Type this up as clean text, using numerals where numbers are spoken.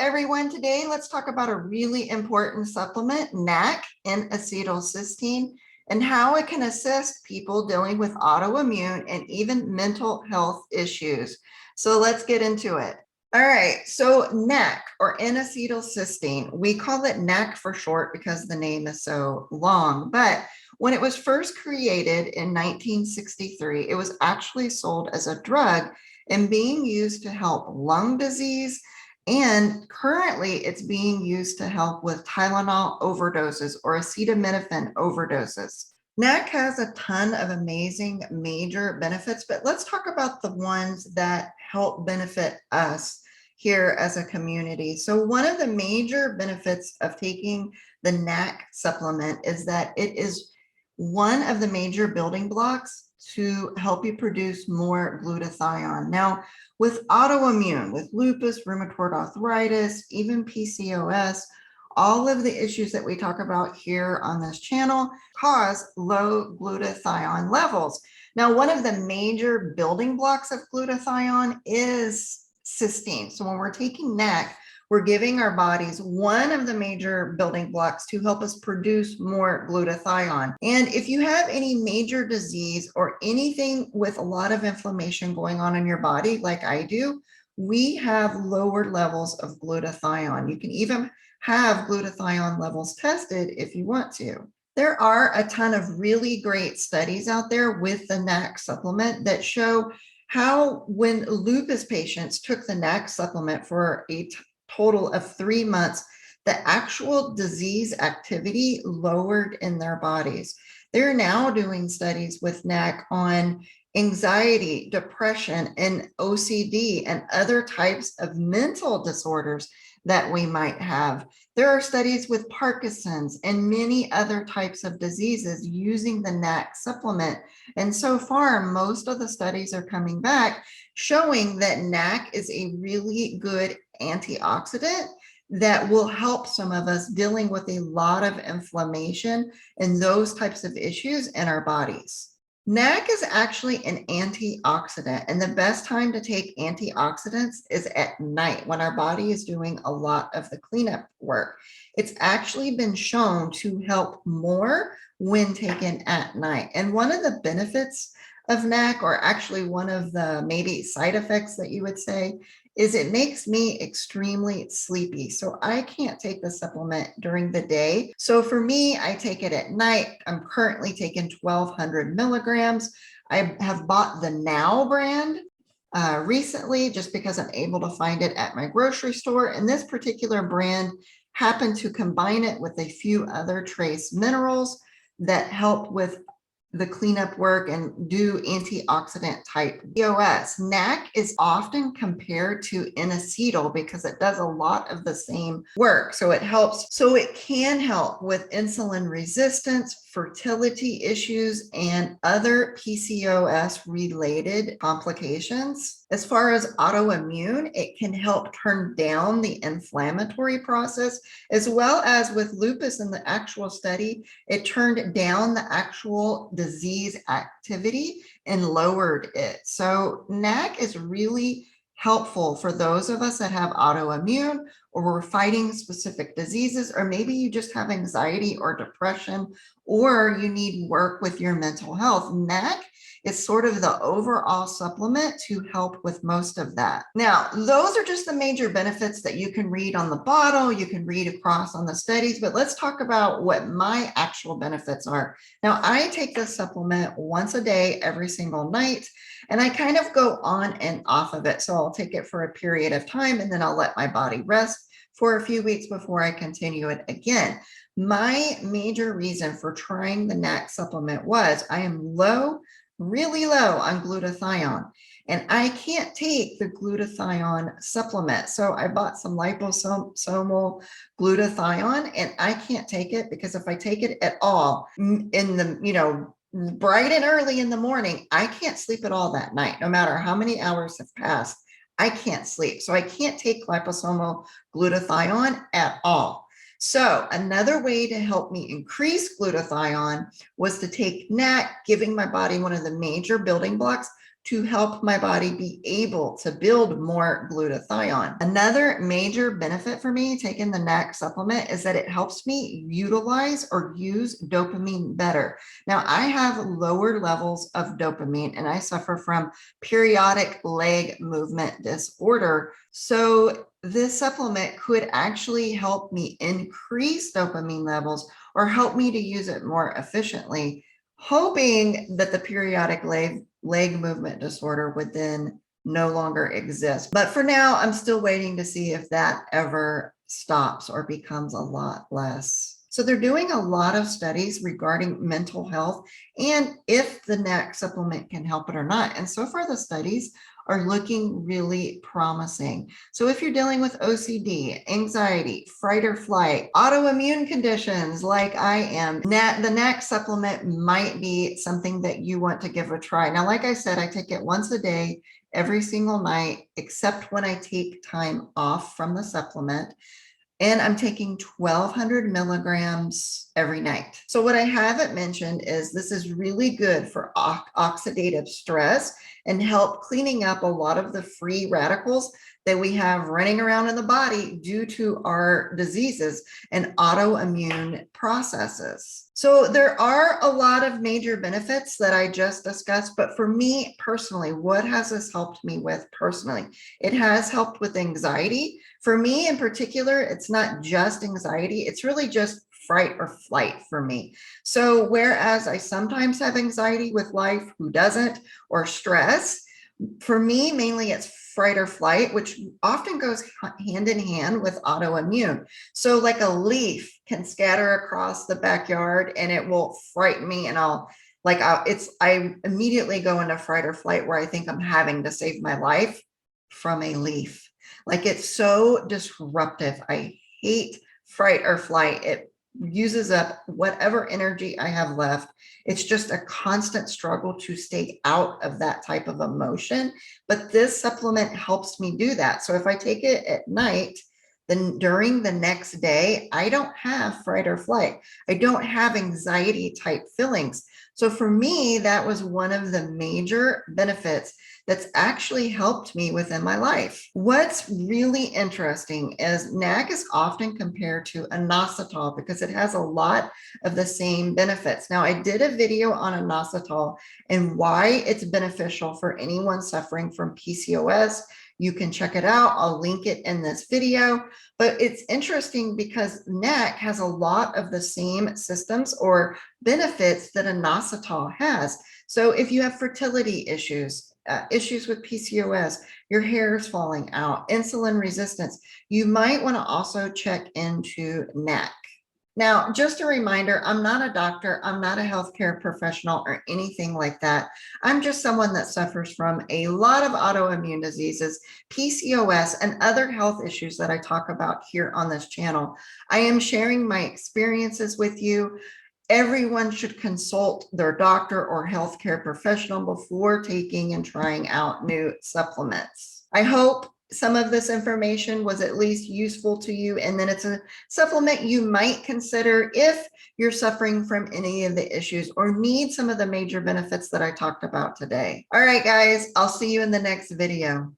everyone. Today, let's talk about a really important supplement, NAC, n-acetylcysteine, and how it can assist people dealing with autoimmune and even mental health issues. So let's get into it. All right, so NAC, or n-acetylcysteine, we call it NAC for short because the name is so long, but when it was first created in 1963, it was actually sold as a drug and being used to help lung disease. And currently it's being used to help with Tylenol overdoses or acetaminophen overdoses. NAC has a ton of amazing major benefits, but let's talk about the ones that help benefit us here as a community. So one of the major benefits of taking the NAC supplement is that it is one of the major building blocks to help you produce more glutathione. Now, with autoimmune, with lupus, rheumatoid arthritis, even PCOS, all of the issues that we talk about here on this channel cause low glutathione levels. Now, one of the major building blocks of glutathione is cysteine. So when we're taking NAC, we're giving our bodies one of the major building blocks to help us produce more glutathione. And if you have any major disease or anything with a lot of inflammation going on in your body, like I do, we have lower levels of glutathione. You can even have glutathione levels tested if you want to. There are a ton of really great studies out there with the NAC supplement that show how when lupus patients took the NAC supplement for a total of 3 months, the actual disease activity lowered in their bodies. They're now doing studies with NAC on anxiety, depression, and OCD and other types of mental disorders that we might have. There are studies with Parkinson's and many other types of diseases using the NAC supplement. And so far, most of the studies are coming back showing that NAC is a really good antioxidant that will help some of us dealing with a lot of inflammation and those types of issues in our bodies. NAC is actually an antioxidant, and the best time to take antioxidants is at night when our body is doing a lot of the cleanup work. It's actually been shown to help more when taken at night. And one of the benefits of NAC, or actually one of the maybe side effects that you would say, is it makes me extremely sleepy. So I can't take the supplement during the day. So for me, I take it at night. I'm currently taking 1,200 milligrams. I have bought the Now brand recently just because I'm able to find it at my grocery store. And this particular brand happened to combine it with a few other trace minerals that help with the cleanup work and do antioxidant type POS. NAC is often compared to N-acetyl because it does a lot of the same work. So it helps, so it can help with insulin resistance, fertility issues, and other PCOS related complications. As far as autoimmune, it can help turn down the inflammatory process, as well as with lupus in the actual study, it turned down the actual disease activity and lowered it. So NAC is really helpful for those of us that have autoimmune, or we're fighting specific diseases, or maybe you just have anxiety or depression, or you need work with your mental health. NAC is sort of the overall supplement to help with most of that. Now, those are just the major benefits that you can read on the bottle, you can read across on the studies, but let's talk about what my actual benefits are. Now, I take this supplement once a day, every single night, and I kind of go on and off of it. So I'll take it for a period of time, and then I'll let my body rest for a few weeks before I continue it again. My major reason for trying the NAC supplement was I am really low on glutathione, and I can't take the glutathione supplement. So I bought some liposomal glutathione, and I can't take it because if I take it at all in the, bright and early in the morning, I can't sleep at all that night. No matter how many hours have passed, I can't sleep. So I can't take liposomal glutathione at all. So another way to help me increase glutathione was to take NAC, giving my body one of the major building blocks to help my body be able to build more glutathione. Another major benefit for me taking the NAC supplement is that it helps me utilize or use dopamine better. Now, I have lower levels of dopamine and I suffer from periodic leg movement disorder. So this supplement could actually help me increase dopamine levels or help me to use it more efficiently, hoping that the periodic leg movement disorder would then no longer exist. But for now, I'm still waiting to see if that ever stops or becomes a lot less. So they're doing a lot of studies regarding mental health and if the NAC supplement can help it or not. And so far the studies are looking really promising. So if you're dealing with OCD, anxiety, fright or flight, autoimmune conditions like I am, the NAC supplement might be something that you want to give a try. Now, like I said, I take it once a day, every single night, except when I take time off from the supplement. And I'm taking 1,200 milligrams every night. So what I haven't mentioned is this is really good for oxidative stress and help cleaning up a lot of the free radicals that we have running around in the body due to our diseases and autoimmune processes. So there are a lot of major benefits that I just discussed, but for me personally, what has this helped me with personally? It has helped with anxiety. For me in particular, it's not just anxiety, it's really just fright or flight for me. So whereas I sometimes have anxiety with life, who doesn't, or stress, for me, mainly it's fright or flight, which often goes hand in hand with autoimmune. So like a leaf can scatter across the backyard and it will frighten me and I immediately go into fright or flight where I think I'm having to save my life from a leaf. Like it's so disruptive. I hate fright or flight. It uses up whatever energy I have left. It's just a constant struggle to stay out of that type of emotion. But this supplement helps me do that. So if I take it at night, then during the next day, I don't have fright or flight. I don't have anxiety type feelings. So for me, that was one of the major benefits that's actually helped me within my life. What's really interesting is NAC is often compared to inositol because it has a lot of the same benefits. Now, I did a video on inositol and why it's beneficial for anyone suffering from PCOS. You can check it out. I'll link it in this video. But it's interesting because NAC has a lot of the same systems or benefits that inositol has. So if you have fertility issues, issues with PCOS, your hair is falling out, insulin resistance, you might want to also check into NAC. Now, just a reminder, I'm not a doctor, I'm not a healthcare professional or anything like that. I'm just someone that suffers from a lot of autoimmune diseases, PCOS, and other health issues that I talk about here on this channel. I am sharing my experiences with you. Everyone should consult their doctor or healthcare professional before taking and trying out new supplements. I hope some of this information was at least useful to you, and then it's a supplement you might consider if you're suffering from any of the issues or need some of the major benefits that I talked about today. All right, guys, I'll see you in the next video.